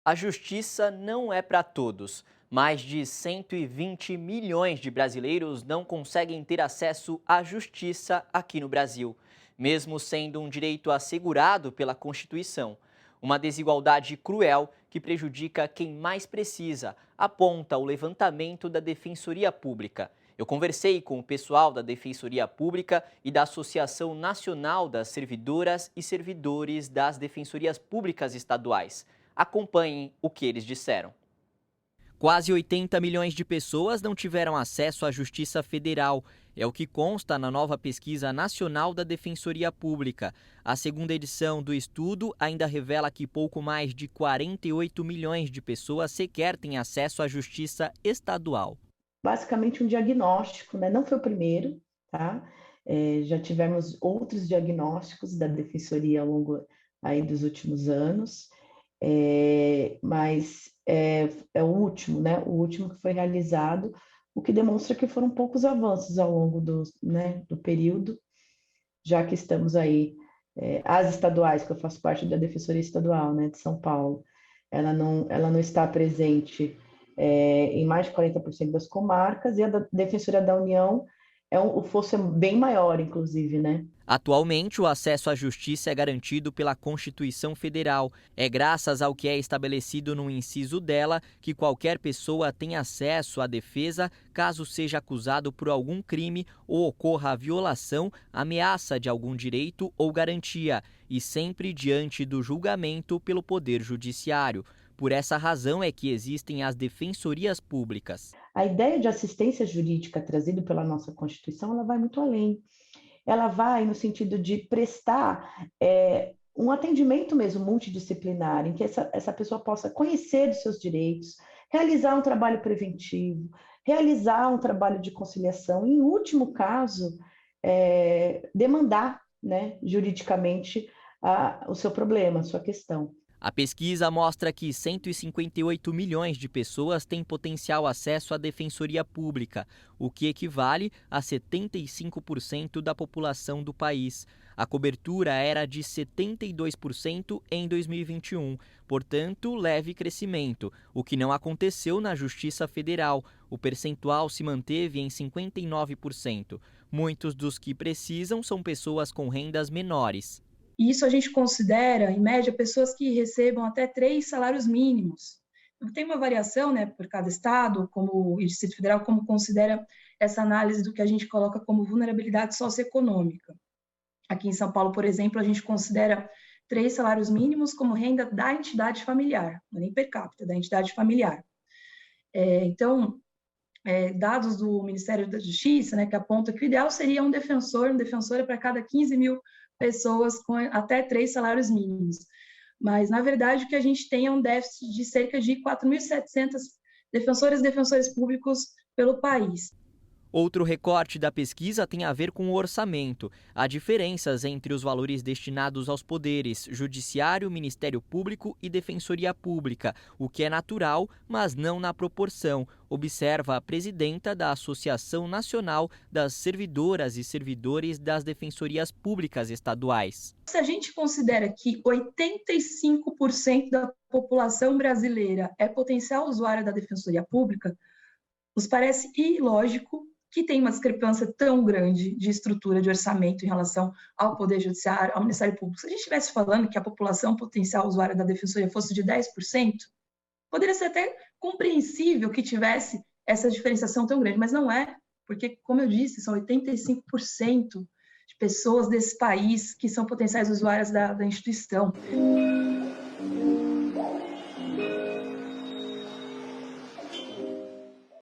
A justiça não é para todos. Mais de 120 milhões de brasileiros não conseguem ter acesso à justiça aqui no Brasil, mesmo sendo um direito assegurado pela Constituição. Uma desigualdade cruel que prejudica quem mais precisa, aponta o levantamento da Defensoria Pública. Eu conversei com o pessoal da Defensoria Pública e da Associação Nacional das Servidoras e Servidores das Defensorias Públicas Estaduais. Acompanhem o que eles disseram. Quase 80 milhões de pessoas não tiveram acesso à Justiça Federal. É o que consta na nova pesquisa nacional da Defensoria Pública. A segunda edição do estudo ainda revela que pouco mais de 48 milhões de pessoas sequer têm acesso à Justiça Estadual. Basicamente um diagnóstico, né? Não foi o primeiro, tá? Já tivemos outros diagnósticos da Defensoria ao longo aí dos últimos anos, mas é o último, né? O último que foi realizado, o que demonstra que foram poucos avanços ao longo né, do período, já que estamos aí, as estaduais, que eu faço parte da Defensoria Estadual, né, de São Paulo, ela não está presente em mais de 40% das comarcas, e a Defensoria da União o fosso é bem maior, inclusive, né? Atualmente, o acesso à justiça é garantido pela Constituição Federal. É graças ao que é estabelecido no inciso dela que qualquer pessoa tem acesso à defesa caso seja acusado por algum crime ou ocorra a violação, ameaça de algum direito ou garantia, e sempre diante do julgamento pelo Poder Judiciário. Por essa razão é que existem as defensorias públicas. A ideia de assistência jurídica trazida pela nossa Constituição, ela vai muito além. Ela vai no sentido de prestar um atendimento mesmo multidisciplinar, em que essa pessoa possa conhecer dos seus direitos, realizar um trabalho preventivo, realizar um trabalho de conciliação e, em último caso, demandar, né, juridicamente o seu problema, a sua questão. A pesquisa mostra que 158 milhões de pessoas têm potencial acesso à defensoria pública, o que equivale a 75% da população do país. A cobertura era de 72% em 2021, portanto, leve crescimento, o que não aconteceu na Justiça Federal. O percentual se manteve em 59%. Muitos dos que precisam são pessoas com rendas menores. E isso a gente considera, em média, pessoas que recebam até 3 salários mínimos. Então, tem uma variação, né, por cada estado, como o Distrito Federal, como considera essa análise do que a gente coloca como vulnerabilidade socioeconômica. Aqui em São Paulo, por exemplo, a gente considera 3 salários mínimos como renda da entidade familiar, não é nem per capita, da entidade familiar. Então, dados do Ministério da Justiça, né, que aponta que o ideal seria um defensor, uma defensora para cada 15 mil pessoas com até 3 salários mínimos. Mas, na verdade, o que a gente tem é um déficit de cerca de 4.700 defensoras e defensores públicos pelo país. Outro recorte da pesquisa tem a ver com o orçamento. Há diferenças entre os valores destinados aos poderes Judiciário, Ministério Público e Defensoria Pública, o que é natural, mas não na proporção, observa a presidenta da Associação Nacional das Servidoras e Servidores das Defensorias Públicas Estaduais. Se a gente considera que 85% da população brasileira é potencial usuária da Defensoria Pública, nos parece ilógico que tem uma discrepância tão grande de estrutura de orçamento em relação ao Poder Judiciário, ao Ministério Público. Se a gente estivesse falando que a população potencial usuária da Defensoria fosse de 10%, poderia ser até compreensível que tivesse essa diferenciação tão grande, mas não é, porque, como eu disse, são 85% de pessoas desse país que são potenciais usuárias da instituição.